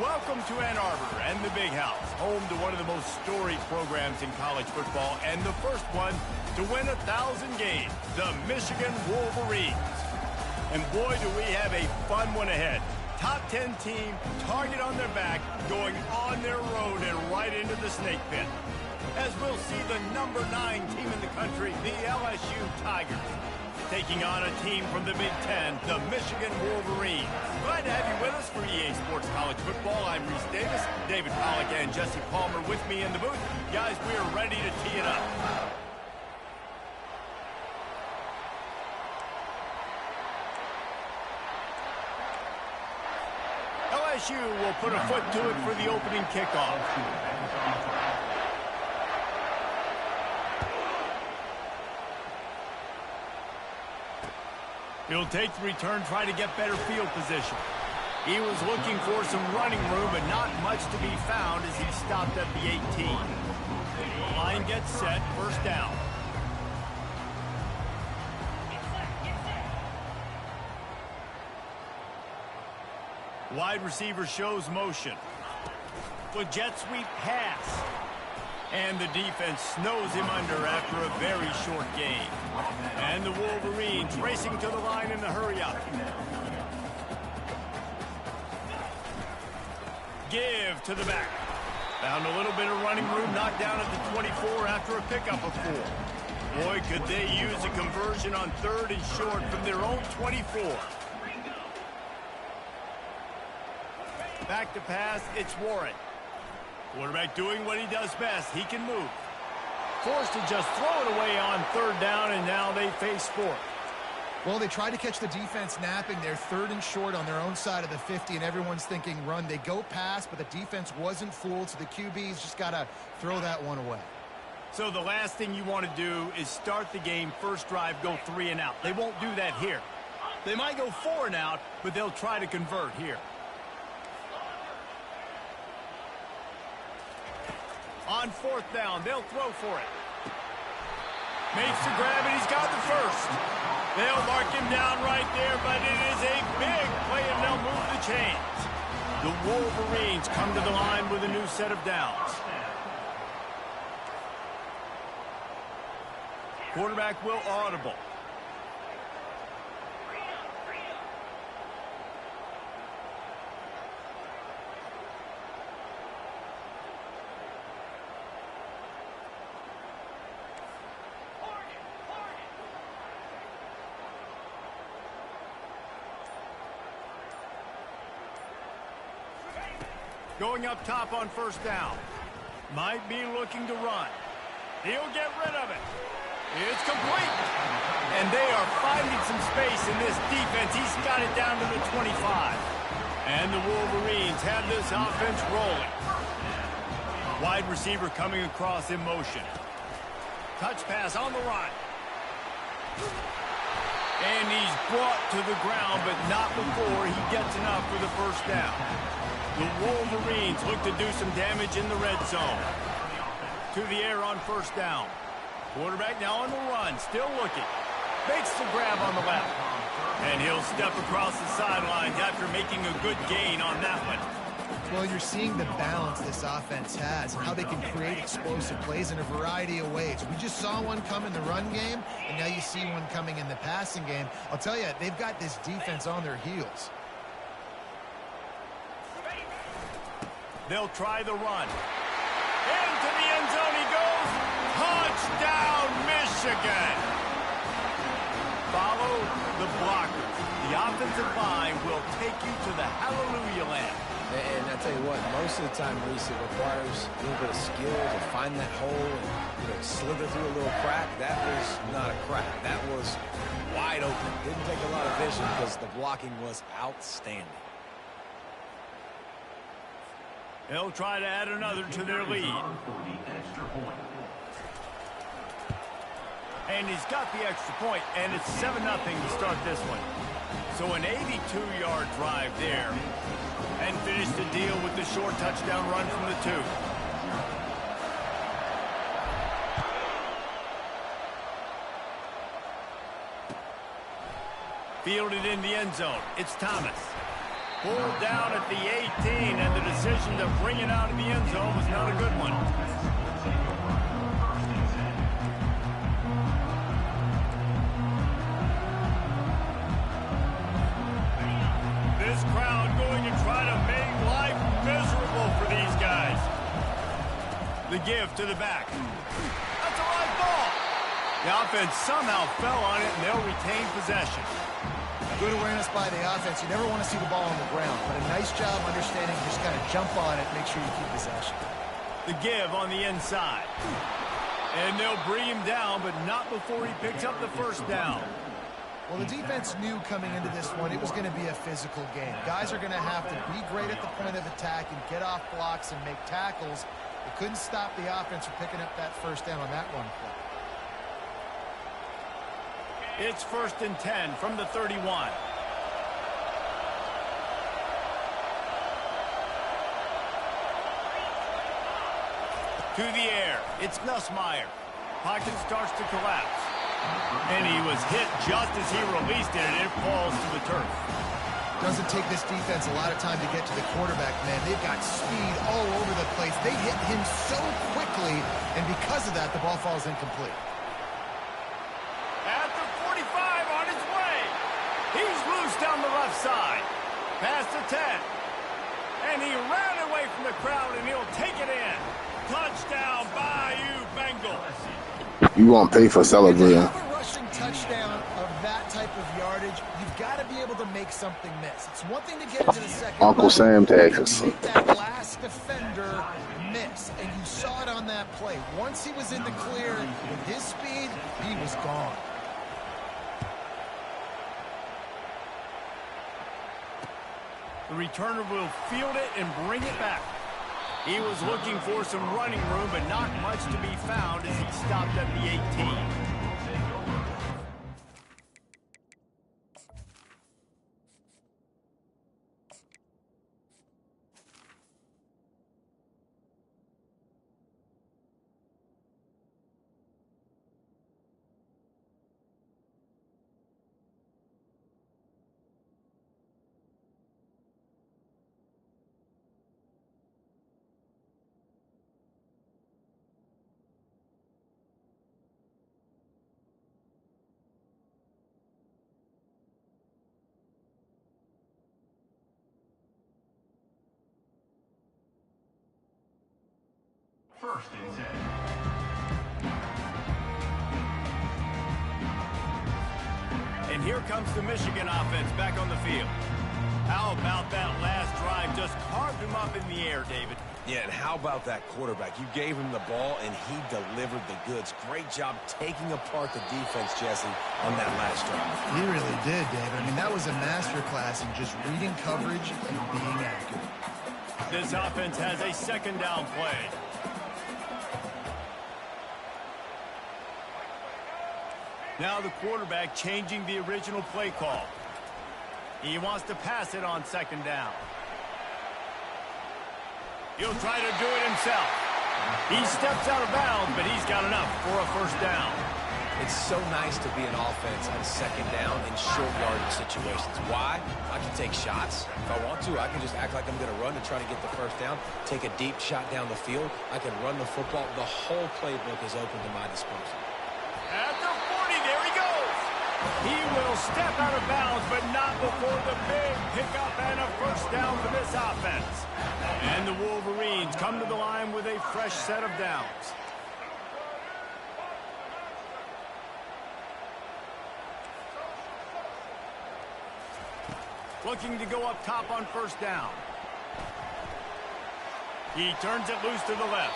Welcome to Ann Arbor and the Big House, home to one of the most storied programs in college football and the first one to win 1,000 games, the Michigan Wolverines. And boy, do we have a fun one ahead. Top 10 team, target on their back, going on their road and right into the snake pit. As we'll see the number 9 team in the country, the LSU Tigers, taking on a team from the Big Ten, the Michigan Wolverines. Glad to have you with us for EA Sports College Football. I'm Reese Davis, David Pollack and Jesse Palmer with me in the booth. Guys, we are ready to tee it up. LSU will put a foot to it for the opening kickoff. He'll take the return, try to get better field position. He was looking for some running room, but not much to be found as he stopped at the 18. Line gets set, first down. Wide receiver shows motion. With jet sweep pass. And the defense snows him under after a very short game. And the Wolverines racing to the line in the hurry-up. Give to the back. Found a little bit of running room, knocked down at the 24 after a pickup of 4. Boy, could they use a conversion on 3rd and short from their own 24. Back to pass, it's Warren. Quarterback doing what he does best. He can move. Forced to just throw it away on 3rd down, and now they face 4th. Well, they tried to catch the defense napping. They're 3rd and short on their own side of the 50, and everyone's thinking run. They go pass, but the defense wasn't fooled, so the QB's just got to throw that one away. So the last thing you want to do is start the game, first drive, go 3 and out. They won't do that here. They might go 4 and out, but they'll try to convert here. On 4th down, they'll throw for it. Makes the grab, and he's got the first. They'll mark him down right there, but it is a big play, and they'll move the chains. The Wolverines come to the line with a new set of downs. Quarterback will audible. Going up top on 1st down. Might be looking to run. He'll get rid of it. It's complete. And they are finding some space in this defense. He's got it down to the 25. And the Wolverines have this offense rolling. Wide receiver coming across in motion. Touch pass on the run. And he's brought to the ground, but not before he gets enough for the first down. The Wolverines look to do some damage in the red zone. To the air on 1st down. Quarterback now on the run, still looking. Makes the grab on the left. And he'll step across the sidelines after making a good gain on that one. Well, you're seeing the balance this offense has and how they can create explosive plays in a variety of ways. We just saw one come in the run game, and now you see one coming in the passing game. I'll tell you, they've got this defense on their heels. They'll try the run. Into the end zone he goes. Touchdown, Michigan. Follow the blockers. The offensive line will take you to the hallelujah land. And I tell you what, most of the time, Reese, it requires a little bit of skill to find that hole and, slither through a little crack. That was not a crack. That was wide open. Didn't take a lot of vision because the blocking was outstanding. They'll try to add another to their lead. And he's got the extra point, and it's 7-0 to start this one. So an 82-yard drive there. And finish the deal with the short touchdown run from the 2. Fielded in the end zone. It's Thomas. Pulled down at the 18, and the decision to bring it out of the end zone was not a good one. This crowd going to try to make life miserable for these guys. The give to the back. That's a right ball. The offense somehow fell on it, and they'll retain possession. Good awareness by the offense. You never want to see the ball on the ground, but a nice job understanding just kind of jump on it, make sure you keep possession. The give on the inside. And they'll bring him down, but not before he picks up the first down. Well, the defense knew coming into this one it was going to be a physical game. Guys are going to have to be great at the point of attack and get off blocks and make tackles. They couldn't stop the offense from picking up that first down on that run play. It's 1st and 10 from the 31. To the air. It's Nussmeier. Pocket starts to collapse. And he was hit just as he released it, and it falls to the turf. Doesn't take this defense a lot of time to get to the quarterback, man. They've got speed all over the place. They hit him so quickly, and because of that, the ball falls incomplete. At the 45 on his way. He's loose down the left side. Past the 10. And he ran away from the crowd, and he'll take it in. Touchdown, Bayou Bengals. You won't pay for celebrating. A rushing touchdown of that type of yardage, you've got to be able to make something miss. It's one thing to get into the second. Uncle Sam, Texas. Make that last defender miss, and you saw it on that play. Once he was in the clear with his speed, he was gone. The returner will field it and bring it back. He was looking for some running room, but not much to be found as he stopped at the 18. First and 10. And here comes the Michigan offense back on the field. How about that last drive? Just carved him up in the air, David. Yeah, and how about that quarterback? You gave him the ball, and he delivered the goods. Great job taking apart the defense, Jesse, on that last drive. He really did, David. I mean, that was a masterclass in just reading coverage and being accurate. This offense has a second down play. Now the quarterback changing the original play call. He wants to pass it on second down. He'll try to do it himself. He steps out of bounds, but he's got enough for a first down. It's so nice to be an offense on second down in short yardage situations. Why? I can take shots. If I want to, I can just act like I'm going to run to try to get the first down, take a deep shot down the field. I can run the football. The whole playbook is open to my disposal. At the 40, there he goes. He will step out of bounds, but not before the big pickup and a first down for this offense. And the Wolverines come to the line with a fresh set of downs. Looking to go up top on first down. He turns it loose to the left.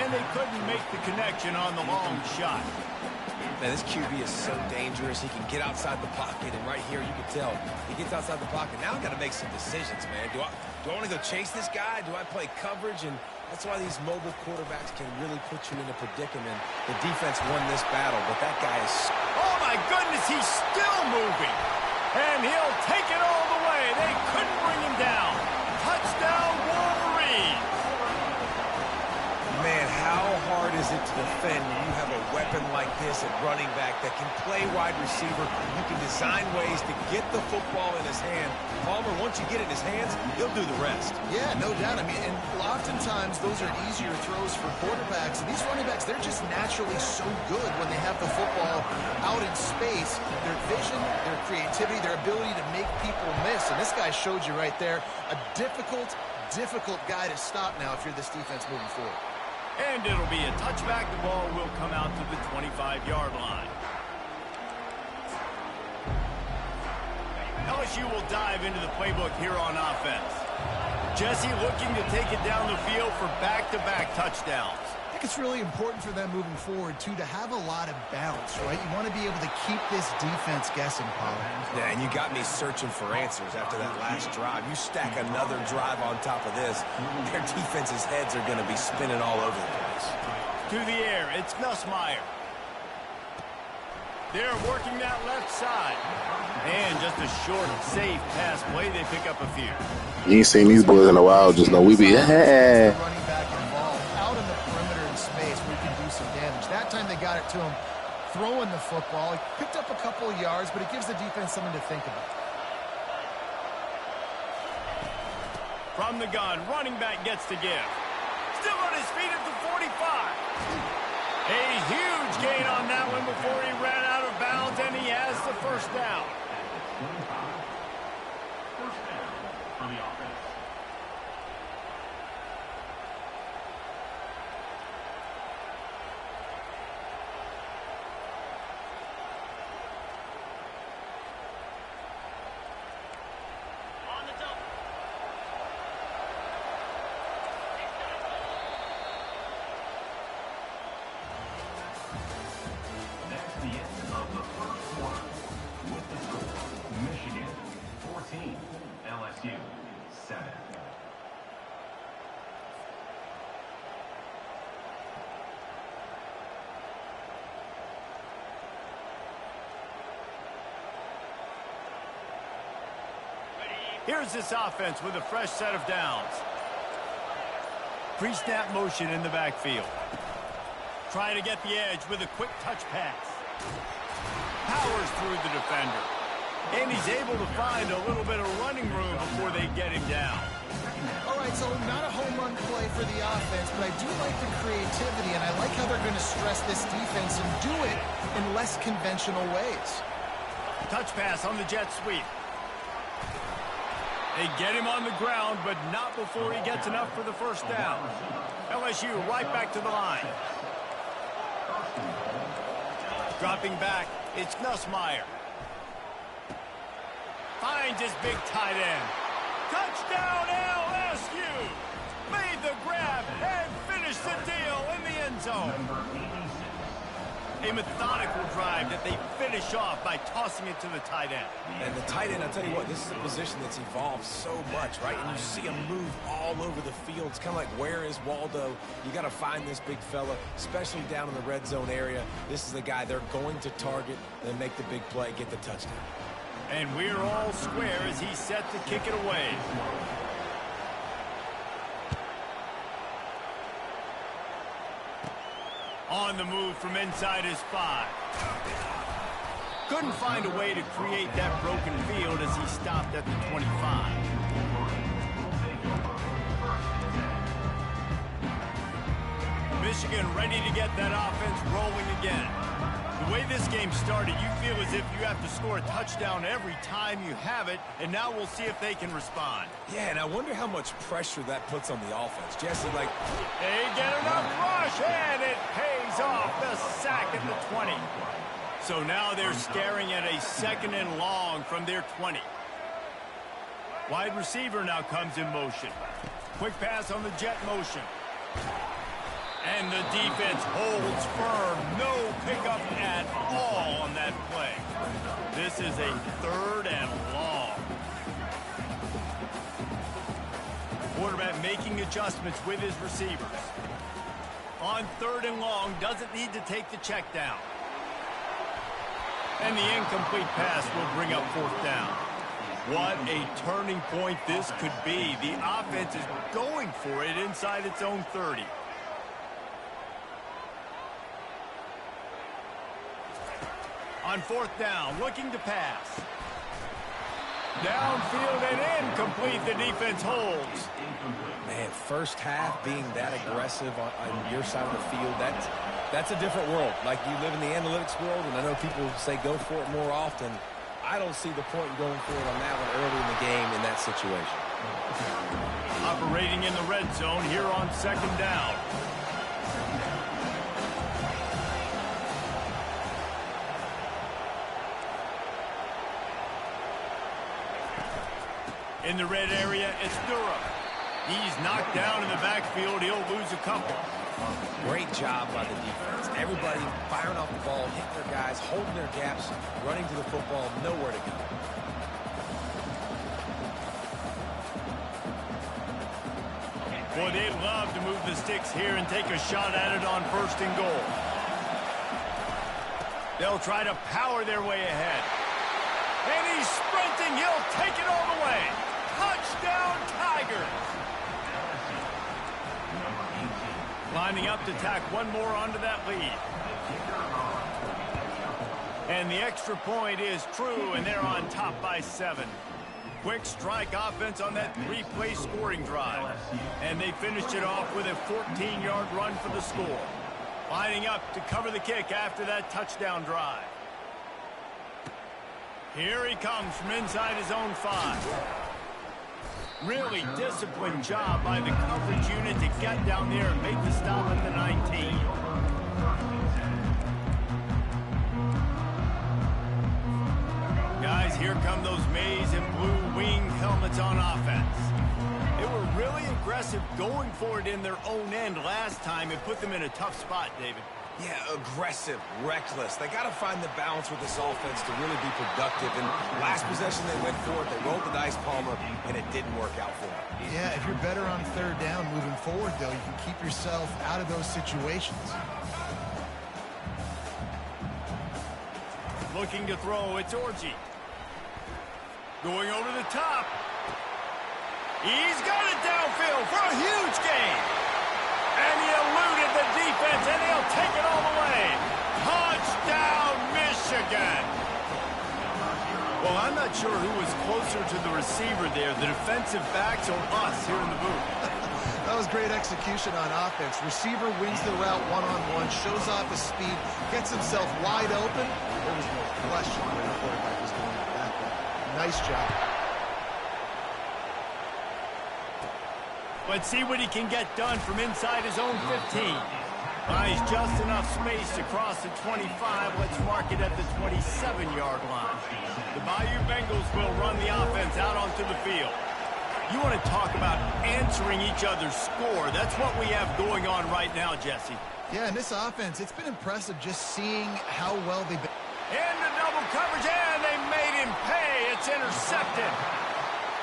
And they couldn't make the connection on the long shot. Man, this QB is so dangerous. He can get outside the pocket, and right here you can tell he gets outside the pocket. Now I've got to make some decisions, man. Do I want to go chase this guy? Do I play coverage? And that's why these mobile quarterbacks can really put you in a predicament. The defense won this battle, but that guy is... Oh, my goodness, he's still moving. And he'll take it all the way. They couldn't bring him down. Touchdown, Wolverines. Man, how hard is it to defend when you have a weapon weapon like this at running back that can play wide receiver, you can design ways to get the football in his hand. Palmer, once you get it in his hands, he'll do the rest. Yeah, no doubt. I mean, and oftentimes those are easier throws for quarterbacks. And these running backs, they're just naturally so good when they have the football out in space. Their vision, their creativity, their ability to make people miss. And this guy showed you right there a difficult guy to stop now if you're this defense moving forward. And it'll be a touchback. The ball will come out to the 25-yard line. LSU will dive into the playbook here on offense. Jesse looking to take it down the field for back-to-back touchdowns. I think it's really important for them moving forward, too, to have a lot of bounce, right? You want to be able to keep this defense guessing, Pollard. Yeah, and you got me searching for answers after that last drive. You stack another drive on top of this, their defense's heads are going to be spinning all over the place. To the air, it's Nussmeier. They're working that left side. And just a short, safe pass play. They pick up a few. You ain't seen these boys in a while. Just know we be, running back involved out in the perimeter in space where he can do some damage. That time they got it to him throwing the football. He picked up a couple of yards, but it gives the defense something to think about. From the gun, running back gets to give. Still on his feet at the 45. A huge gain on that one before he ran out of bounds, and he has the first down. 25. First down for the offense. That's the end of the first quarter. With the score, Michigan 14, LSU 7. Here's this offense with a fresh set of downs. Pre-snap motion in the backfield. Trying to get the edge with a quick touch pass. Powers through the defender. And he's able to find a little bit of running room before they get him down. All right, so not a home run play for the offense, but I do like the creativity, and I like how they're going to stress this defense and do it in less conventional ways. Touch pass on the jet sweep. They get him on the ground, but not before he gets enough for the first down. LSU right back to the line. Dropping back, it's Nussmeier. Finds his big tight end. Touchdown LSU! Made the grab and finished the deal in the end zone. Number 86. A methodical drive that they finish off by tossing it to the tight end. And the tight end, I'll tell you what, this is a position that's evolved so much, right? And you see him move all over the field. It's kind of like, where is Waldo? You got to find this big fella, especially down in the red zone area. This is the guy they're going to target, then make the big play, get the touchdown. And we're all square as he's set to kick it away. On the move from inside his 5. Couldn't find a way to create that broken field as he stopped at the 25. Michigan ready to get that offense rolling again. The way this game started, you feel as if you have to score a touchdown every time you have it, and now we'll see if they can respond. Yeah, and I wonder how much pressure that puts on the offense. Jesse, like... They get enough rush, and it pays off. The sack at the 20. So now they're staring at a 2nd and long from their 20. Wide receiver now comes in motion. Quick pass on the jet motion. And the defense holds firm. No pickup at all on that play. This is a 3rd and long. Quarterback making adjustments with his receivers. On 3rd and long, doesn't need to take the check down. And the incomplete pass will bring up 4th down. What a turning point this could be. The offense is going for it inside its own 30. On fourth down, looking to pass. Downfield and incomplete. The defense holds. Man, first half being that aggressive on your side of the field, that's a different world. Like, you live in the analytics world, and I know people say go for it more often. I don't see the point in going for it on that one early in the game in that situation. Operating in the red zone here on second down. In the red area, it's Durham. He's knocked down in the backfield. He'll lose a couple. Great job by the defense. Everybody firing off the ball, hitting their guys, holding their gaps, running to the football, nowhere to go. Boy, they'd love to move the sticks here and take a shot at it on first and goal. They'll try to power their way ahead. And he's sprinting. He'll take it all the way. Touchdown, Tigers. Lining up to tack one more onto that lead. And the extra point is true, and they're on top by 7. Quick strike offense on that 3-play scoring drive. And they finished it off with a 14-yard run for the score. Lining up to cover the kick after that touchdown drive. Here he comes from inside his own 5. Really disciplined job by the coverage unit to get down there and make the stop at the 19. Guys, here come those maize and blue winged helmets on offense. They were really aggressive going for it in their own end last time and put them in a tough spot, David. Yeah, aggressive, reckless. They got to find the balance with this offense to really be productive. And last possession they went for it. They rolled the dice, Palmer, and it didn't work out for them. Yeah, if you're better on third down moving forward, though, you can keep yourself out of those situations. Looking to throw, it's Orji. Going over the top. He's got it downfield for a huge gain. And he eluded the defense, and he'll take it all the way. Touchdown, Michigan. Well, I'm not sure who was closer to the receiver there, the defensive backs or us here in the booth. That was great execution on offense. Receiver wins the route one-on-one, shows off his speed, gets himself wide open. There was no question where the quarterback was going with that play. Nice job. Let's see what he can get done from inside his own 15. Buys just enough space to cross the 25. Let's mark it at the 27-yard line. The Bayou Bengals will run the offense out onto the field. You want to talk about answering each other's score. That's what we have going on right now, Jesse. Yeah, in this offense, it's been impressive just seeing how well they've been. Into double coverage, and they made him pay. It's intercepted.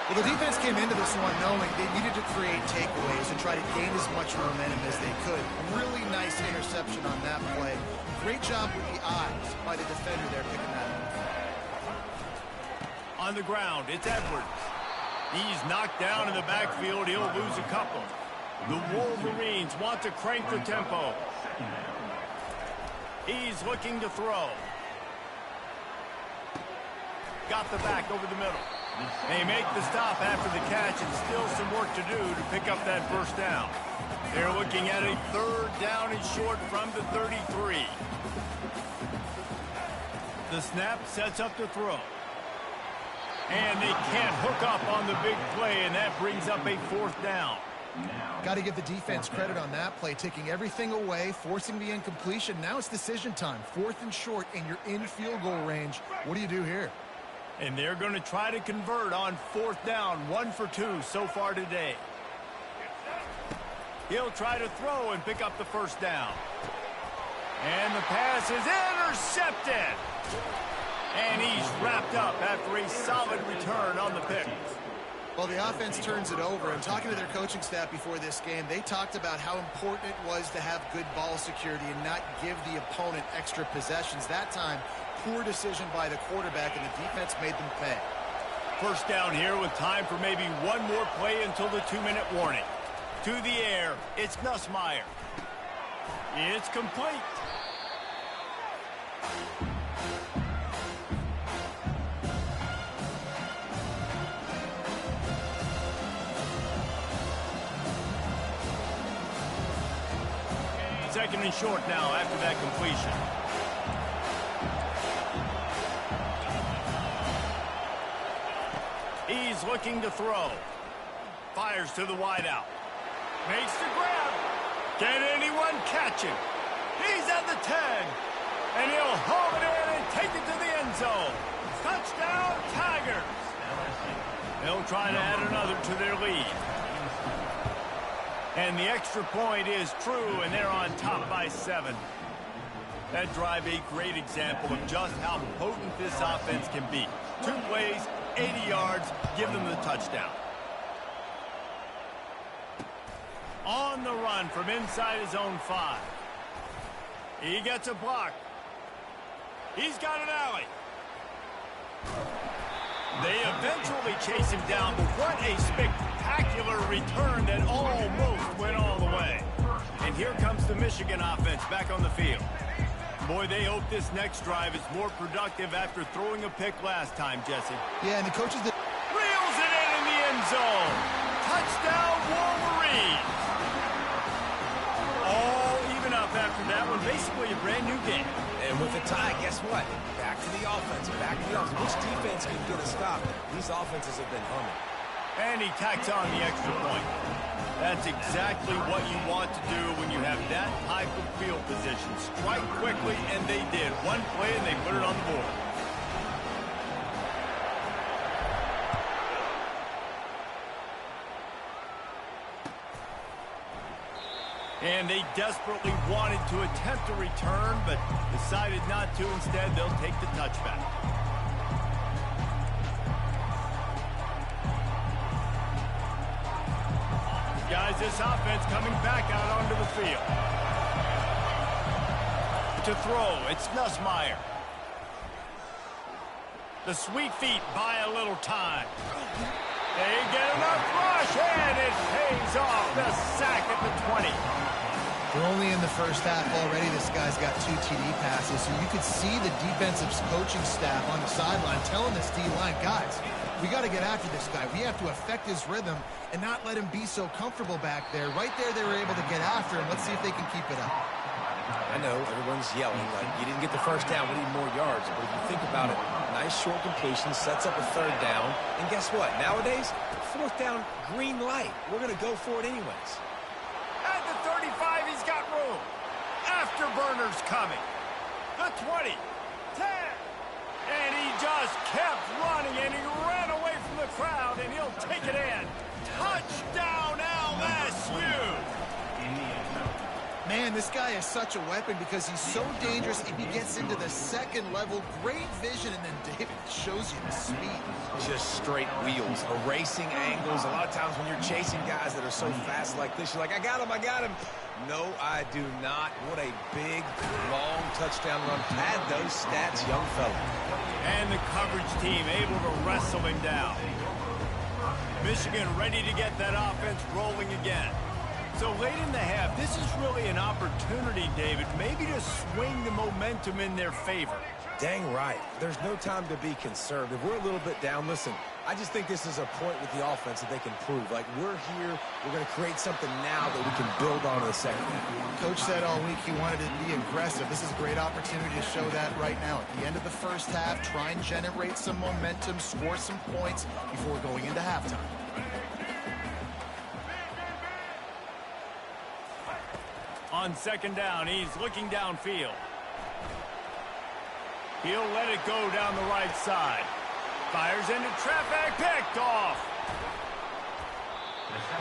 Well, the defense came into this one knowing they needed to create takeaways and try to gain as much momentum as they could. Really nice interception on that play. Great job with the eyes by the defender there picking that up. On the ground, it's Edwards. He's knocked down in the backfield. He'll lose a couple. The Wolverines want to crank the tempo. He's looking to throw. Got the back over the middle. They make the stop after the catch, and still some work to do to pick up that first down. They're looking at a third down and short from the 33. The snap sets up to throw. And they can't hook up on the big play, and that brings up a fourth down. Got to give the defense credit on that play, taking everything away, forcing the incompletion. Now it's decision time. Fourth and short, and you're in field goal range. What do you do here? And they're going to try to convert on fourth down, 1 for 2 so far today. He'll try to throw and pick up the first down. And the pass is intercepted. And he's wrapped up after a solid return on the pick. Well, the offense turns it over, and talking to their coaching staff before this game, they talked about how important it was to have good ball security and not give the opponent extra possessions. That time, poor decision by the quarterback, and the defense made them pay. First down here with time for maybe one more play until the 2-minute warning. To the air, it's Nussmeier. It's complete. 2nd and short now after that completion. He's looking to throw. Fires to the wideout. Makes the grab. Can anyone catch him? He's at the 10. And he'll haul it in and take it to the end zone. Touchdown, Tigers. They'll try to add another to their lead. And the extra point is true, and they're on top by 7. That drive, a great example of just how potent this offense can be. 2 plays, 80 yards, give them the touchdown. On the run from inside his own 5. He gets a block. He's got an alley. They eventually chase him down, but what a spectacular return that almost went all the way. And here comes the Michigan offense back on the field. Boy, they hope this next drive is more productive after throwing a pick last time, Jesse. Yeah, and the coaches... Reels it in the end zone. Touchdown, Wolverines. All even up after that one. Basically a brand new game. And with a tie, guess what? Back to the offense. Back to the offense. Which defense can get a stop? These offenses have been humming. And he tacks on the extra point. That's exactly what you want to do when you have that type of field position. Strike quickly, and they did. One play, and they put it on the board. And they desperately wanted to attempt a return, but decided not to. Instead, they'll take the touchback. Guys, this offense coming back out onto the field. To throw, it's Nussmeier. The sweet feet buy a little time. They get enough rush, and it pays off. The sack at the 20. We're only in the first half already. This guy's got 2 TD passes, so you could see the defensive coaching staff on the sideline telling this D-line, guys, we got to get after this guy. We have to affect his rhythm and not let him be so comfortable back there. Right there, they were able to get after him. Let's see if they can keep it up. I know everyone's yelling, like, you didn't get the first down, we need more yards. But if you think about it, nice short completion, sets up a 3rd down. And guess what? Nowadays, 4th down, green light. We're going to go for it anyways. At the 35, he's got room. Afterburners coming. The 20, 10. And he just kept running, and he ran away from the crowd, and he'll take it in. Touchdown, LSU. Man, this guy is such a weapon because he's so dangerous if he gets into the 2nd level. Great vision, and then David shows you the speed. Just straight wheels, erasing angles. A lot of times when you're chasing guys that are so fast like this, you're like, I got him. No, I do not. What a big, long touchdown run. Pad those stats, young fella. And the coverage team able to wrestle him down. Michigan ready to get that offense rolling again. So late in the half, this is really an opportunity, David, maybe to swing the momentum in their favor. Dang right. There's no time to be conservative. We're a little bit down. Listen, I just think this is a point with the offense that they can prove. Like, we're here, we're going to create something now that we can build on in the second half. Coach said all week he wanted to be aggressive. This is a great opportunity to show that right now. At the end of the first half, try and generate some momentum, score some points before going into halftime. On 2nd down, he's looking downfield. He'll let it go down the right side. Fires into traffic, picked off.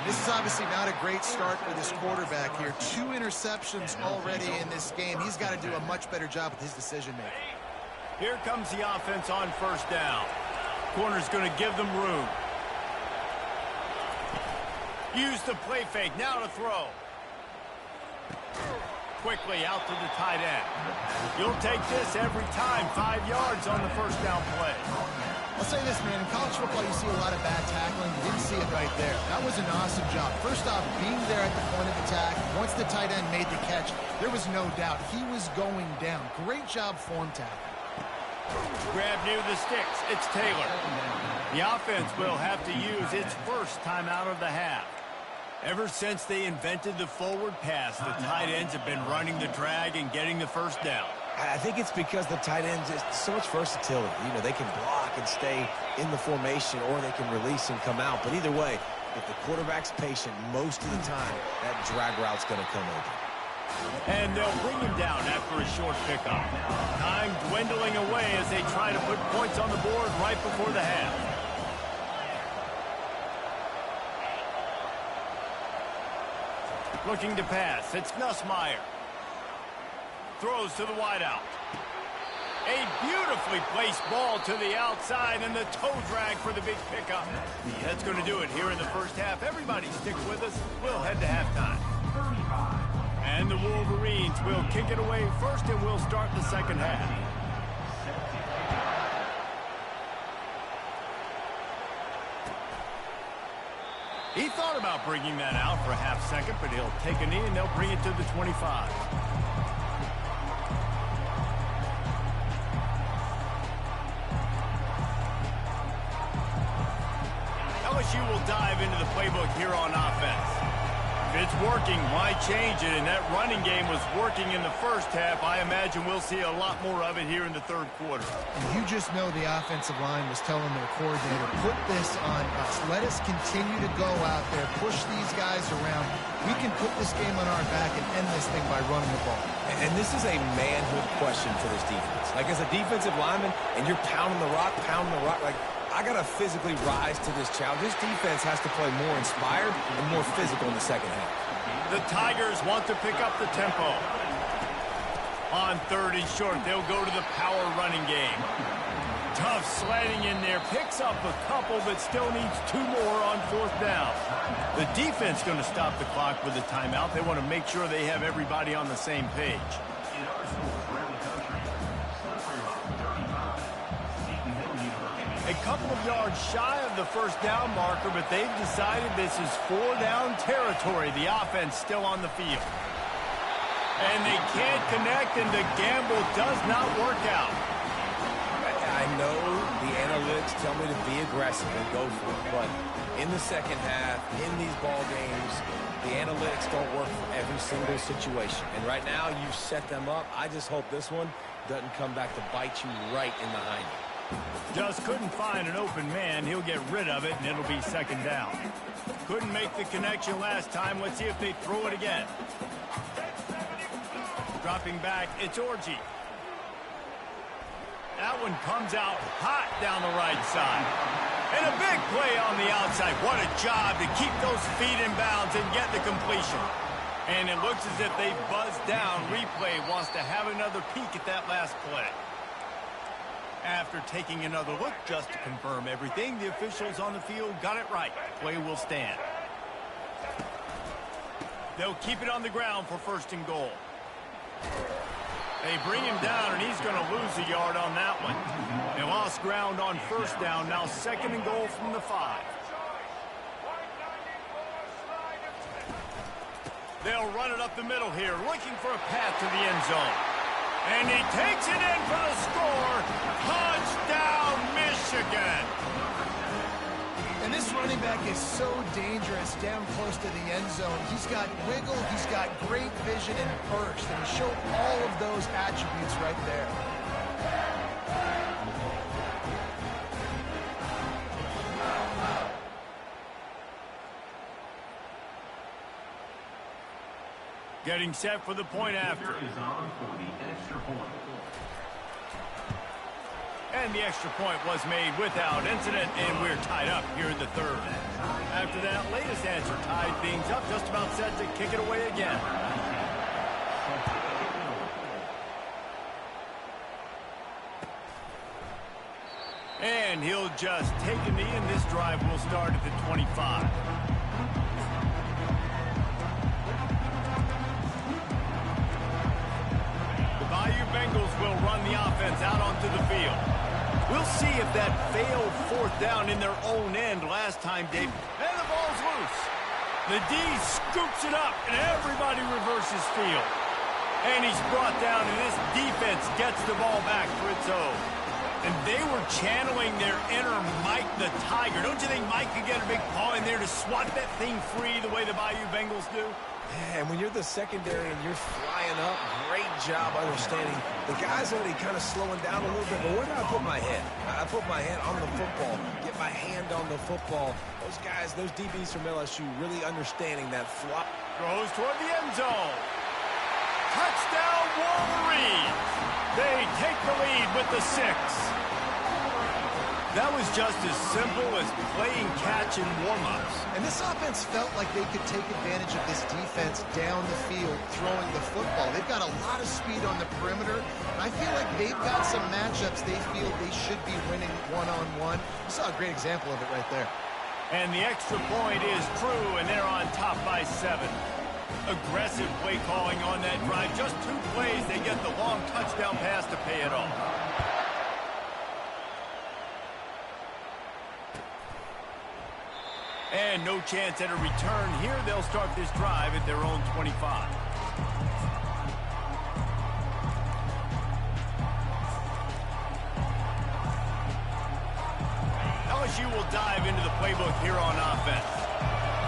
This is obviously not a great start for this quarterback here. 2 interceptions already in this game. He's got to do a much better job with his decision-making. Here comes the offense on 1st down. Corner's going to give them room. Use the play fake, now to throw. Quickly out to the tight end. You'll take this every time. 5 yards on the 1st down play. I'll say this, man. In college football, you see a lot of bad tackling. You didn't see it right there. That was an awesome job. First off, being there at the point of attack. Once the tight end made the catch, there was no doubt he was going down. Great job form tackle. Grab near the sticks. It's Taylor. The offense will have to use its first time out of the half. Ever since they invented the forward pass, the tight ends have been running the drag and getting the first down. I think it's because the tight ends is so much versatility. You know, they can block and stay in the formation, or they can release and come out. But either way, if the quarterback's patient, most of the time, that drag route's going to come open. And they'll bring him down after a short pickup. Time dwindling away as they try to put points on the board right before the half. Looking to pass. It's Nussmeier. Throws to the wideout. A beautifully placed ball to the outside, and the toe drag for the big pickup. That's going to do it here in the first half. Everybody stick with us. We'll head to halftime. And the Wolverines will kick it away first, and we'll start the second half. He thought about bringing that out for a half second, but he'll take a knee, and they'll bring it to the 25. LSU will dive into the playbook here on offense. If it's working, why change it? And that running game was working in the first half. I imagine we'll see a lot more of it here in the third quarter. And you just know the offensive line was telling their coordinator, put this on us. Let us continue to go out there, push these guys around. We can put this game on our back and end this thing by running the ball. And this is a manhood question for this defense. Like, as a defensive lineman, and you're pounding the rock, like, I got to physically rise to this challenge. This defense has to play more inspired and more physical in the second half. The Tigers want to pick up the tempo. On third and short, they'll go to the power running game. Tough sledding in there. Picks up a couple, but still needs 2 more on fourth down. The defense going to stop the clock with a timeout. They want to make sure they have everybody on the same page. A couple of yards shy of the first down marker, but they've decided this is 4-down territory. The offense still on the field. And they can't connect, and the gamble does not work out. I know the analytics tell me to be aggressive and go for it, but in the second half, in these ball games, the analytics don't work for every single situation. And right now, you set them up. I just hope this one doesn't come back to bite you right in the hind. Just couldn't find an open man. He'll get rid of it, and it'll be second down. Couldn't make the connection last time. Let's see if they throw it again. Dropping back, it's Orji. That one comes out hot down the right side. And a big play on the outside. What a job to keep those feet in bounds and get the completion. And it looks as if they buzzed down. Replay wants to have another peek at that last play. After taking another look just to confirm everything, the officials on the field got it right. Play will stand. They'll keep it on the ground for first and goal. They bring him down, and he's going to lose a yard on that one. They lost ground on first down. Now second and goal from the 5. They'll run it up the middle here, looking for a path to the end zone. And he takes it in for the score. Touchdown, Michigan. And this running back is so dangerous down close to the end zone. He's got wiggle, he's got great vision and burst, and he showed all of those attributes right there. Getting set for the point after. And the extra point was made without incident, and we're tied up here in the third. After that latest answer tied things up, just about set to kick it away again. And he'll just take a knee, and this drive will start at the 25. Bayou Bengals will run the offense out onto the field. We'll see if that failed fourth down in their own end last time, Dave. And the ball's loose. The D scoops it up, and everybody reverses field. And he's brought down, and this defense gets the ball back for its own. And they were channeling their inner Mike the Tiger. Don't you think Mike could get a big paw in there to swat that thing free the way the Bayou Bengals do? Yeah, and when you're the secondary and you're flying up, great job understanding. The guy's already kind of slowing down a little bit, but where do I put my head? I put my head on the football, get my hand on the football. Those guys, those DBs from LSU really understanding that fly. Throws toward the end zone. Touchdown, Wolverines! They take the lead with the 6. That was just as simple as playing catch in warm-ups. And this offense felt like they could take advantage of this defense down the field, throwing the football. They've got a lot of speed on the perimeter. And I feel like they've got some matchups they feel they should be winning one-on-one. You saw a great example of it right there. And the extra point is true, and they're on top by 7. Aggressive play calling on that drive. Just 2 plays, they get the long touchdown pass to pay it off. And no chance at a return here. They'll start this drive at their own 25. LSU will dive into the playbook here on offense.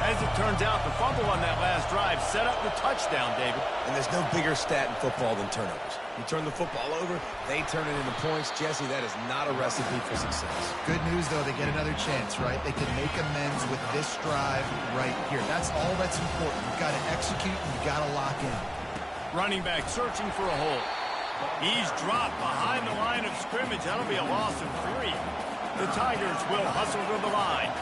As it turns out, the fumble on that last drive set up the touchdown, David. And there's no bigger stat in football than turnovers. You turn the football over, they turn it into points. Jesse, that is not a recipe for success. Good news, though, they get another chance, right? They can make amends with this drive right here. That's all that's important. You've got to execute and you've got to lock in. Running back searching for a hole. He's dropped behind the line of scrimmage. That'll be a loss of 3. The Tigers will hustle to the line.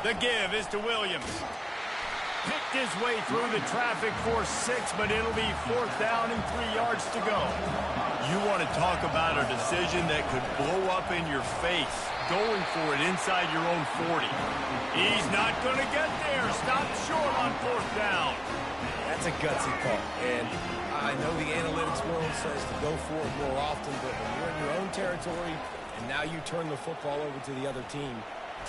The give is to Williams. Picked his way through the traffic for 6, but it'll be 4th down and 3 yards to go. You want to talk about a decision that could blow up in your face, going for it inside your own 40. He's not going to get there. Stop short on 4th down. That's a gutsy call. And I know the analytics world says to go for it more often, but when you're in your own territory and now you turn the football over to the other team,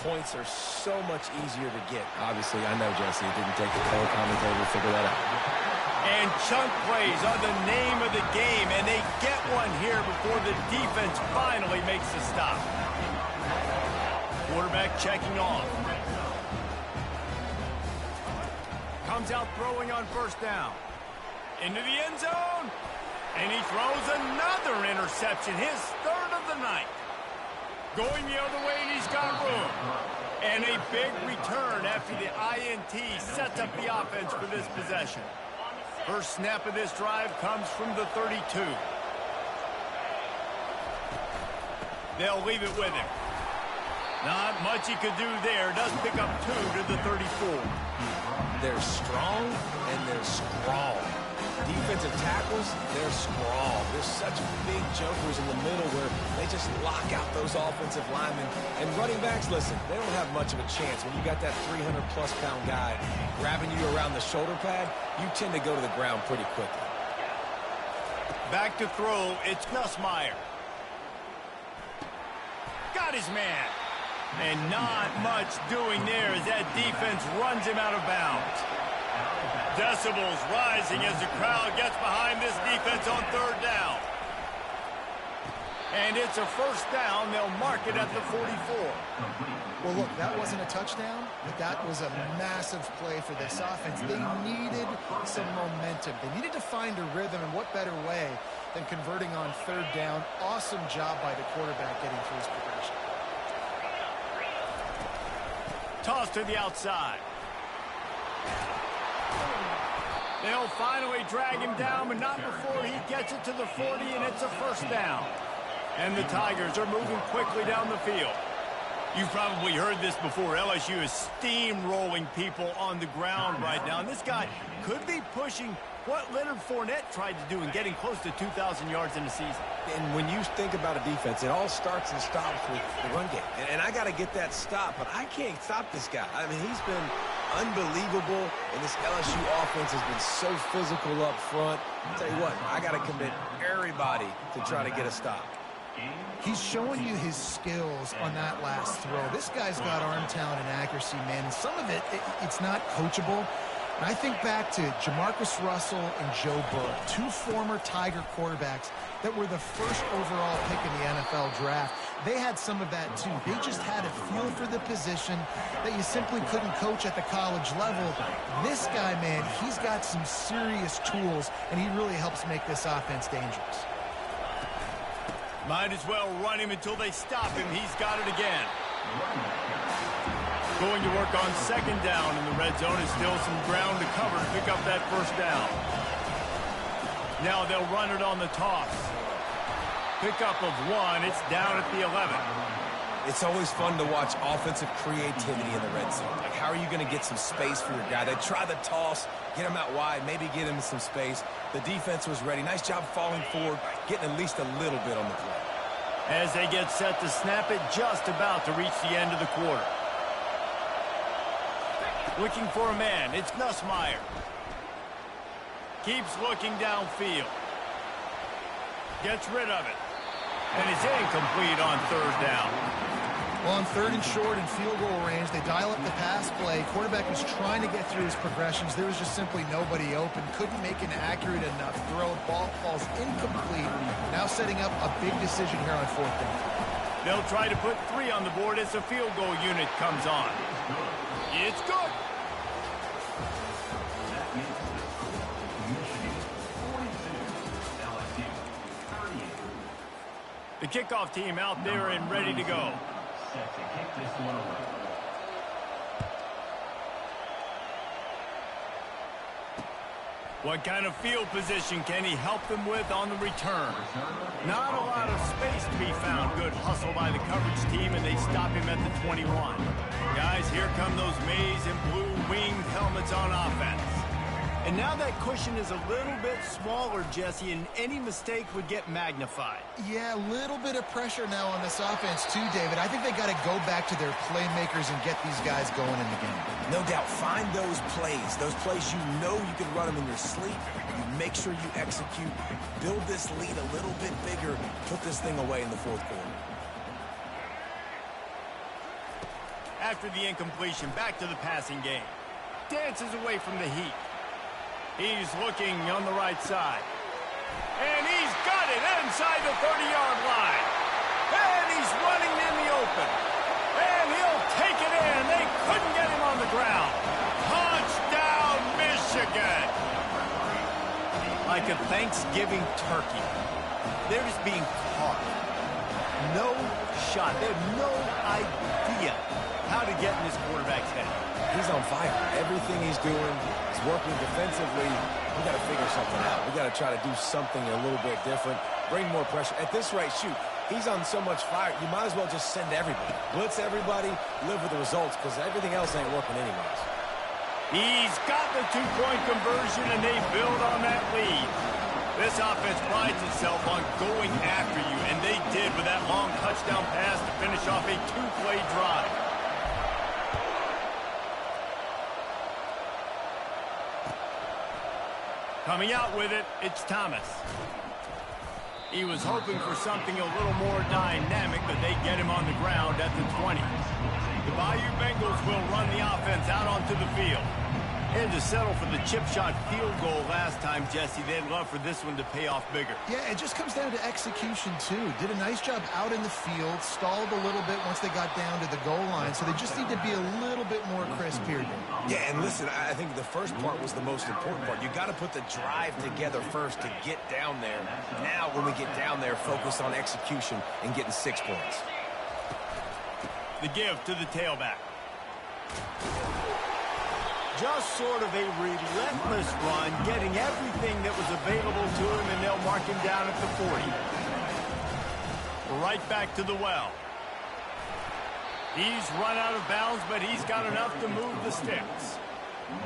points are so much easier to get. Obviously, I know, Jesse, it didn't take the color commentator to figure that out. And chunk plays are the name of the game, and they get one here before the defense finally makes the stop. Quarterback checking off. Comes out throwing on 1st down. Into the end zone. And he throws another interception, his 3rd of the night. Going the other way, and he's got room. And a big return after the INT sets up the offense for this possession. First snap of this drive comes from the 32. They'll leave it with him. Not much he could do there. Does pick up 2 to the 34. They're strong, and they're strong. Defensive tackles, they're strong. There's such big jokers in the middle where they just lock out those offensive linemen. And running backs, listen, they don't have much of a chance. When you got that 300-plus pound guy grabbing you around the shoulder pad, you tend to go to the ground pretty quickly. Back to throw, it's Nussmeier. Got his man. And not much doing there as that defense runs him out of bounds. Decibels rising as the crowd gets behind this defense on 3rd down. And it's a 1st down. They'll mark it at the 44. Well, look, that wasn't a touchdown, but that was a massive play for this offense. They needed some momentum. They needed to find a rhythm, and what better way than converting on 3rd down. Awesome job by the quarterback getting through his progression. Toss to the outside. They'll finally drag him down, but not before he gets it to the 40, and it's a 1st down. And the Tigers are moving quickly down the field. You've probably heard this before. LSU is steamrolling people on the ground right now. And this guy could be pushing what Leonard Fournette tried to do in getting close to 2,000 yards in a season. And when you think about a defense, it all starts and stops with the run game. And I got to get that stop, but I can't stop this guy. I mean, he's been unbelievable, and this LSU offense has been so physical up front. I'll tell you what, I got to commit everybody to try to get a stop. He's showing you his skills on that last throw. This guy's got arm talent and accuracy, man. And some of it's not coachable. And I think back to Jamarcus Russell and Joe Burrow, two former Tiger quarterbacks that were the first overall pick in the NFL draft. They had some of that too. They just had a feel for the position that you simply couldn't coach at the college level. This guy, man, he's got some serious tools, and he really helps make this offense dangerous. Might as well run him until they stop him. He's got it again. Going to work on second down in the red zone, and still some ground to cover to pick up that first down. Now they'll run it on the toss. Pickup of 1. It's down at the 11. It's always fun to watch offensive creativity in the red zone. Like, how are you going to get some space for your guy? They try the toss, get him out wide, maybe get him some space. The defense was ready. Nice job falling forward, getting at least a little bit on the play. As they get set to snap it, just about to reach the end of the quarter. Looking for a man. It's Nussmeier. Keeps looking downfield. Gets rid of it. And it's incomplete on third down. Well, on third and short and field goal range, they dial up the pass play. Quarterback was trying to get through his progressions. There was just simply nobody open. Couldn't make an accurate enough throw. Ball falls incomplete. Now setting up a big decision here on fourth down. They'll try to put 3 on the board as the field goal unit comes on. It's good. That makes it Michigan 42, LSU 38. The kickoff team out there and ready to go. Set to kick this one away. What kind of field position can he help them with on the return? Not a lot of space to be found. Good hustle by the coverage team, and they stop him at the 21. Guys, here come those maize and blue winged helmets on offense. And now that cushion is a little bit smaller, Jesse, and any mistake would get magnified. Yeah, a little bit of pressure now on this offense too, David. I think they got to go back to their playmakers and get these guys going in the game. No doubt, find those plays you know you can run them in your sleep. You make sure you execute, build this lead a little bit bigger, put this thing away in the fourth quarter. After the incompletion, back to the passing game. Dances away from the heat. He's looking on the right side. And he's got it inside the 30-yard line. And he's running in the open. And he'll take it in. They couldn't get him on the ground. Touchdown, Michigan. Like a Thanksgiving turkey. They're just being caught. No shot. They have no idea how to get in this quarterback's head. He's on fire. Everything he's doing is working defensively. We got to figure something out. We got to try to do something a little bit different. Bring more pressure. At this rate, shoot, he's on so much fire, you might as well just send everybody. Blitz everybody, live with the results, because everything else ain't working anyways. He's got the two-point conversion, and they build on that lead. This offense prides itself on going after you, and they did with that long touchdown pass to finish off a two-play drive. Coming out with it, it's Thomas. He was hoping for something a little more dynamic, but they get him on the ground at the 20. The Bayou Bengals will run the offense out onto the field. And to settle for the chip shot field goal last time, Jesse, they'd love for this one to pay off bigger. Yeah, it just comes down to execution, too. Did a nice job out in the field, stalled a little bit once they got down to the goal line, so they just need to be a little bit more crisp here. Yeah, and listen, I think the first part was the most important part. You got to put the drive together first to get down there. Now, when we get down there, focus on execution and getting 6 points. The give to the tailback. Just sort of a relentless run, getting everything that was available to him, and they'll mark him down at the 40. Right back to the well. He's run out of bounds, but he's got enough to move the sticks.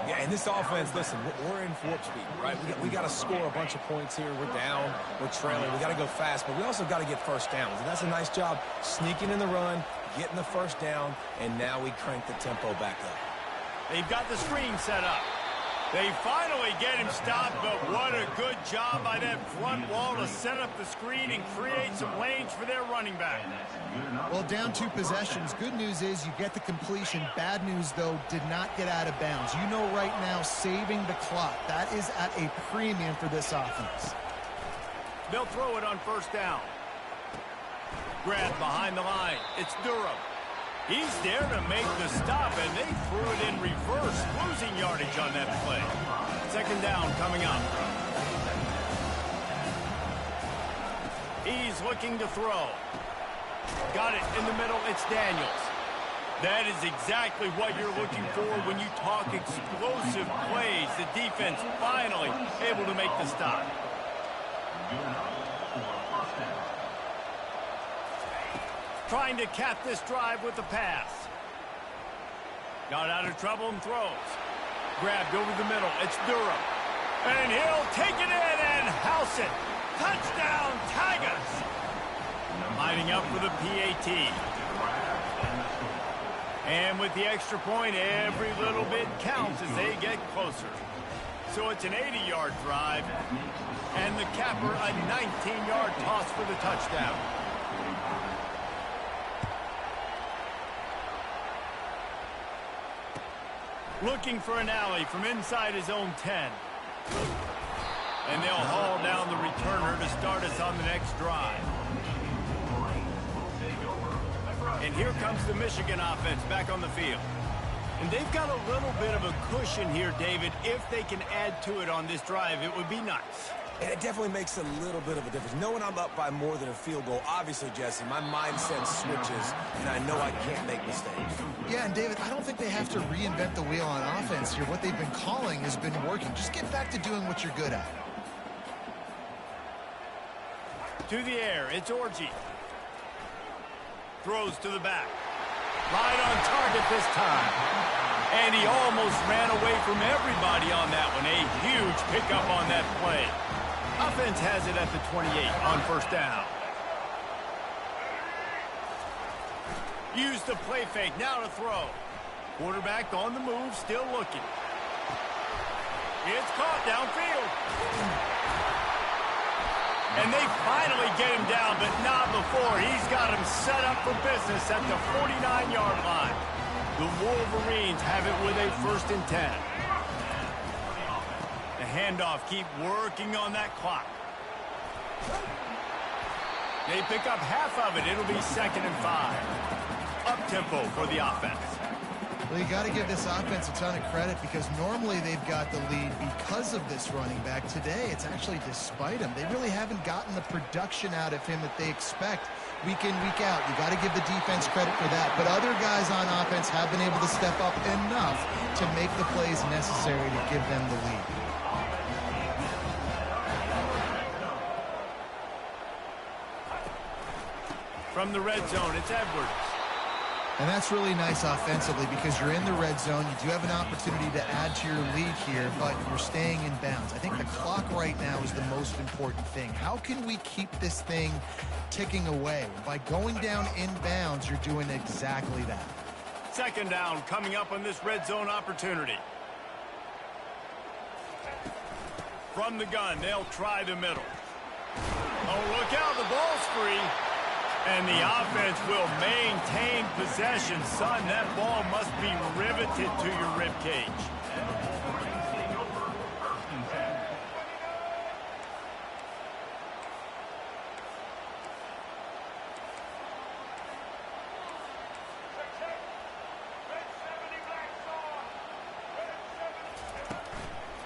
Yeah, and this offense, listen, we're in warp speed, right? We got to score a bunch of points here. We're down. We're trailing. We got to go fast, but we also got to get first downs. And that's a nice job sneaking in the run, getting the first down, and now we crank the tempo back up. They've got the screen set up. They finally get him stopped, but what a good job by that front wall to set up the screen and create some lanes for their running back. Well, down 2 possessions. Good news is you get the completion. Bad news, though, did not get out of bounds. You know right now, saving the clock, that is at a premium for this offense. They'll throw it on first down. Grab behind the line. It's Durham. He's there to make the stop, and they threw it in reverse, losing yardage on that play. Second down coming up. He's looking to throw. Got it in the middle. It's Daniels. That is exactly what you're looking for when you talk explosive plays. The defense finally able to make the stop. Trying to cap this drive with the pass. Got out of trouble and throws. Grabbed over the middle. It's Durham. And he'll take it in and house it. Touchdown, Tigers. Lining up for the PAT. And with the extra point, every little bit counts as they get closer. So it's an 80-yard drive. And the capper, a 19-yard toss for the touchdown. Looking for an alley from inside his own 10. And they'll haul down the returner to start us on the next drive. And here comes the Michigan offense back on the field. And they've got a little bit of a cushion here, David. If they can add to it on this drive, it would be nice. And it definitely makes a little bit of a difference. Knowing I'm up by more than a field goal, obviously, Jesse, my mindset switches, and I know I can't make mistakes. Yeah, and David, I don't think they have to reinvent the wheel on offense here. What they've been calling has been working. Just get back to doing what you're good at. To the air, it's Orji. Throws to the back. Right on target this time. And he almost ran away from everybody on that one. A huge pickup on that play. Offense has it at the 28 on first down. Use the play fake, now to throw. Quarterback on the move, still looking. It's caught downfield. And they finally get him down, but not before. He's got him set up for business at the 49-yard line. The Wolverines have it with a 1st and 10. The handoff, keep working on that clock. They pick up half of it. It'll be 2nd and 5. Up-tempo for the offense. Well, you got to give this offense a ton of credit because normally they've got the lead because of this running back. Today, it's actually despite him. They really haven't gotten the production out of him that they expect week in, week out. You got to give the defense credit for that. But other guys on offense have been able to step up enough to make the plays necessary to give them the lead. From the red zone, it's Edwards. And that's really nice offensively because you're in the red zone. You do have an opportunity to add to your lead here, but you're staying in bounds. I think the clock right now is the most important thing. How can we keep this thing ticking away? By going down in bounds, you're doing exactly that. 2nd down coming up on this red zone opportunity. From the gun, they'll try the middle. Oh, look out, the ball's free. And the offense will maintain possession. Son, that ball must be riveted to your ribcage.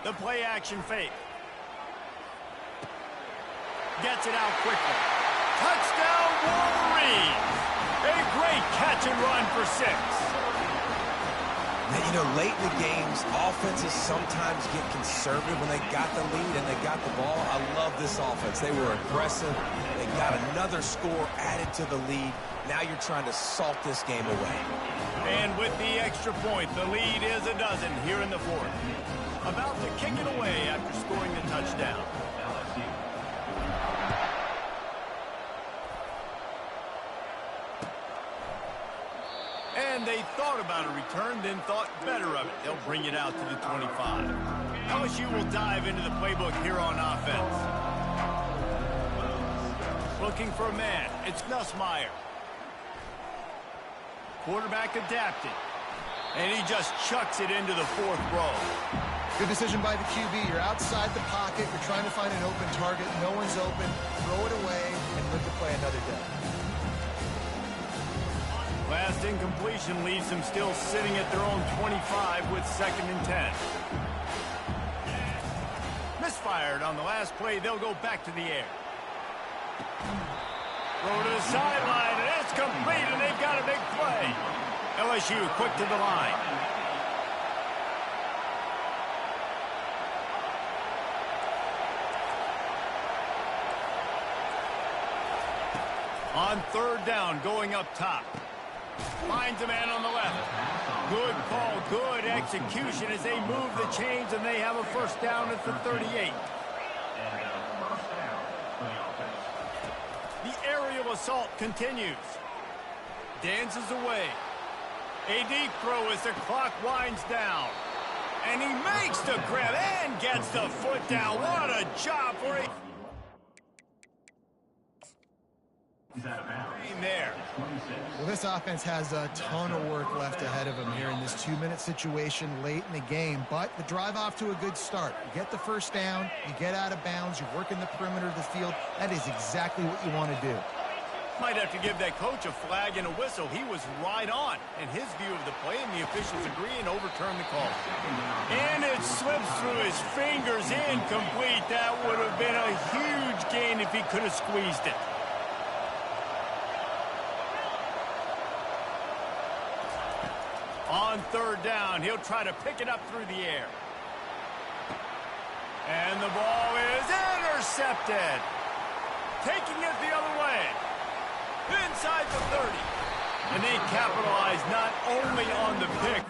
The play action fake. Gets it out quickly. Touchdown, Wolverines! A great catch and run for 6. Now, you know, late in the games, offenses sometimes get conservative when they got the lead and they got the ball. I love this offense. They were aggressive. They got another score added to the lead. Now you're trying to salt this game away. And with the extra point, the lead is a dozen here in the 4th. About to kick it away after scoring the touchdown. And they thought about a return, then thought better of it. They'll bring it out to the 25. LSU will dive into the playbook here on offense. Looking for a man. It's Nussmeier. Quarterback adapted. And he just chucks it into the 4th row. Good decision by the QB. You're outside the pocket. You're trying to find an open target. No one's open. Throw it away and live to play another day. Last incompletion leaves them still sitting at their own 25 with 2nd and 10. Misfired on the last play. They'll go back to the air. Throw to the sideline, and it's complete, and they've got a big play. LSU quick to the line. On 3rd down, going up top. Finds a man on the left. Good call, good execution as they move the chains, and they have a 1st down at the 38. The aerial assault continues. Dances away. A deep throw as the clock winds down. And he makes the grab and gets the foot down. What a job for him. There. Well, this offense has a ton of work left ahead of them here in this 2-minute situation late in the game, but the drive off to a good start. You get the 1st down, you get out of bounds, you work in the perimeter of the field. That is exactly what you want to do. Might have to give that coach a flag and a whistle. He was right on in his view of the play, and the officials agree and overturn the call. And it slips through his fingers, incomplete. That would have been a huge gain if he could have squeezed it. On 3rd down, he'll try to pick it up through the air. And the ball is intercepted. Taking it the other way. Inside the 30. And they capitalize not only on the pick,